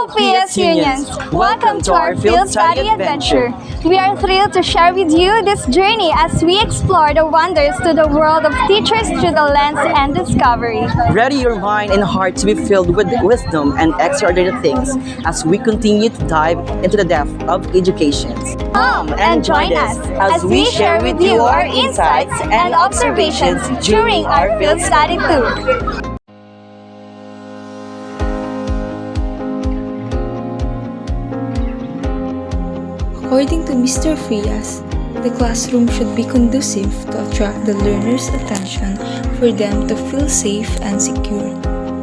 OPS Unions. Welcome to our field study adventure. We are thrilled to share with you this journey as we explore the wonders to the world of teachers through the lens and discovery. Ready your mind and heart to be filled with wisdom and extraordinary things as we continue to dive into the depth of education. Come and join us as we share with you our insights and observations during our field study tour. According to Mr. Frias, the classroom should be conducive to attract the learner's attention for them to feel safe and secure.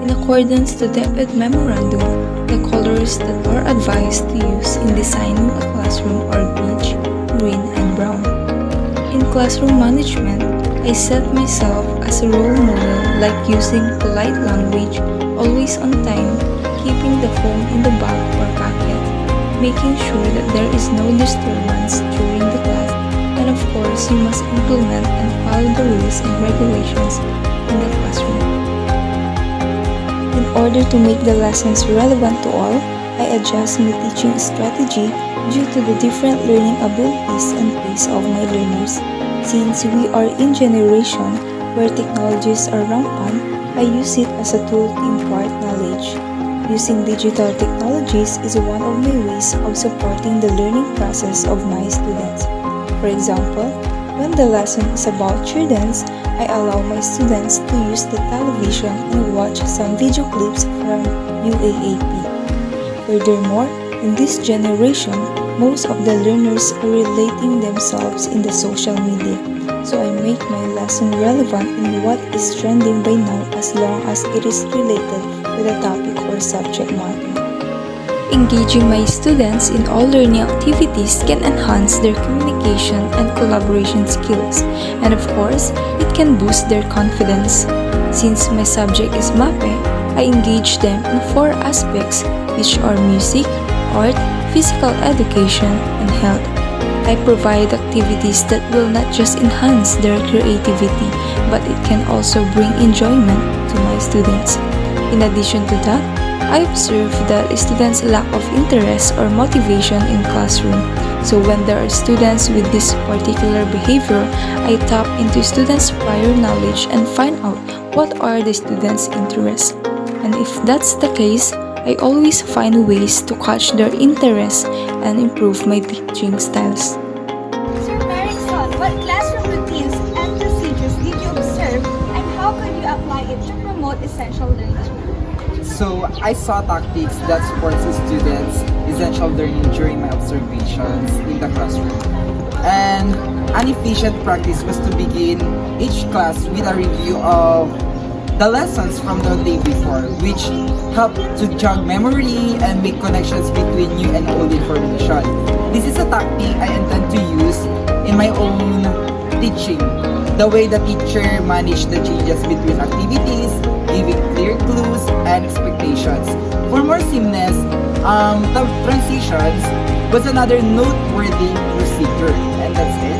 In accordance to the EPED memorandum, the colors that are advised to use in designing a classroom are beige, green, and brown. In classroom management, I set myself as a role model like using polite language, always on time, keeping the phone in the bag or pocket, making sure that there is no disturbance during the class, and of course, you must implement and follow the rules and regulations in the classroom. In order to make the lessons relevant to all, I adjust my teaching strategy due to the different learning abilities and pace of my learners. Since we are in generation where technologies are rampant, I use it as a tool to impart knowledge. Using digital technologies is one of my ways of supporting the learning process of my students. For example, when the lesson is about cheer dance, I allow my students to use the television and watch some video clips from UAAP. Furthermore, in this generation, most of the learners are relating themselves in the social media, so I make my lesson relevant in what is trending by now as long as it is related with a topic or subject matter. Engaging my students in all learning activities can enhance their communication and collaboration skills, and of course, it can boost their confidence. Since my subject is MAPE, I engage them in 4 aspects, which are music, art, physical education, and health. I provide activities that will not just enhance their creativity, but it can also bring enjoyment to my students. In addition to that, I observe that students lack of interest or motivation in classroom. So when there are students with this particular behavior, I tap into students' prior knowledge and find out what are the students' interests. And if that's the case, I always find ways to catch their interest and improve my teaching styles. Sir Merrickson, what classroom routines and procedures did you observe and how could you apply it to promote essential learning? So I saw tactics that supports the students' essential learning during my observations in the classroom. And an efficient practice was to begin each class with a review of the lessons from the day before, which help to jog memory and make connections between new and old information. This is a tactic I intend to use in my own teaching. The way the teacher managed the changes between activities, giving clear clues and expectations. For more seamless transitions was another noteworthy procedure, and that's it.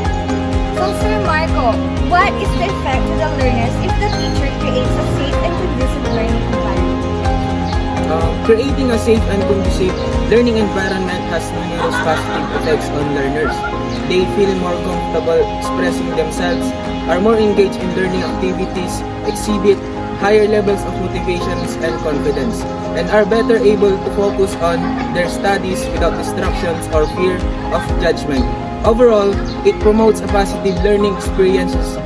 So Sir Marco, what is the effect to the learners if the teacher creates a safe and conducive learning environment? Creating a safe and conducive learning environment has numerous positive effects on learners. They feel more comfortable expressing themselves, are more engaged in learning activities, exhibit higher levels of motivations and confidence, and are better able to focus on their studies without distractions or fear of judgment. Overall, it promotes a positive learning experiences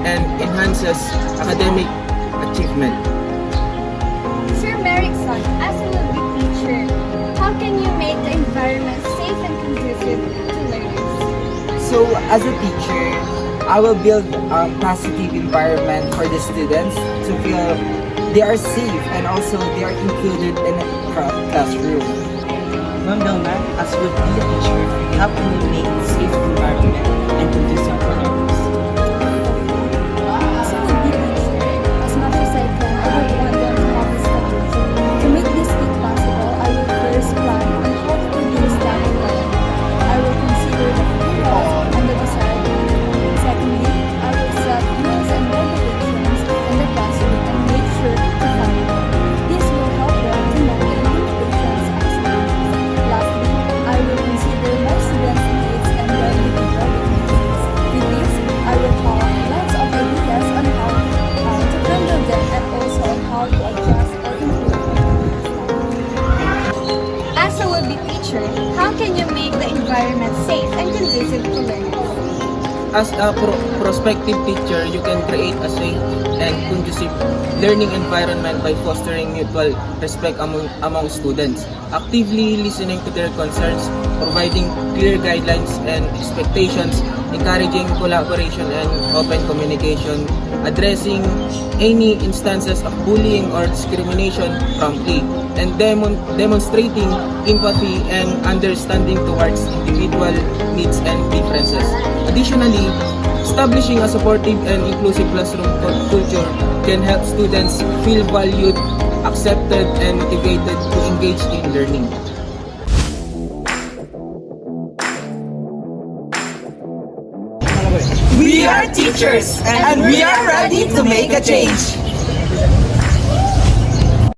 and enhances academic achievement. Sir Merrickson, as a will-be teacher, how can you make the environment safe and conducive to learners? So as a teacher, I will build a positive environment for the students to feel they are safe and also they are included in a classroom. Ma'am Delma, as would be a teacher, how can you make a safe environment and conducive for learners? As a would-be teacher, as much as I can, I would want them to have a strategy. To make this thing possible, I will first plan on how to produce that environment. I will consider the materials and the desired content. Secondly, I will set rules and regulations in the classroom and make sure to follow them. This will help them to know the limitations as as a prospective teacher, you can create a safe and conducive learning environment by fostering mutual respect among students, actively listening to their concerns, providing clear guidelines and expectations, encouraging collaboration and open communication, addressing any instances of bullying or discrimination promptly, and demonstrating empathy and understanding towards individual needs and differences. Additionally, establishing a supportive and inclusive classroom culture can help students feel valued, accepted, and motivated to engage in learning. We are teachers and we are ready to make a change.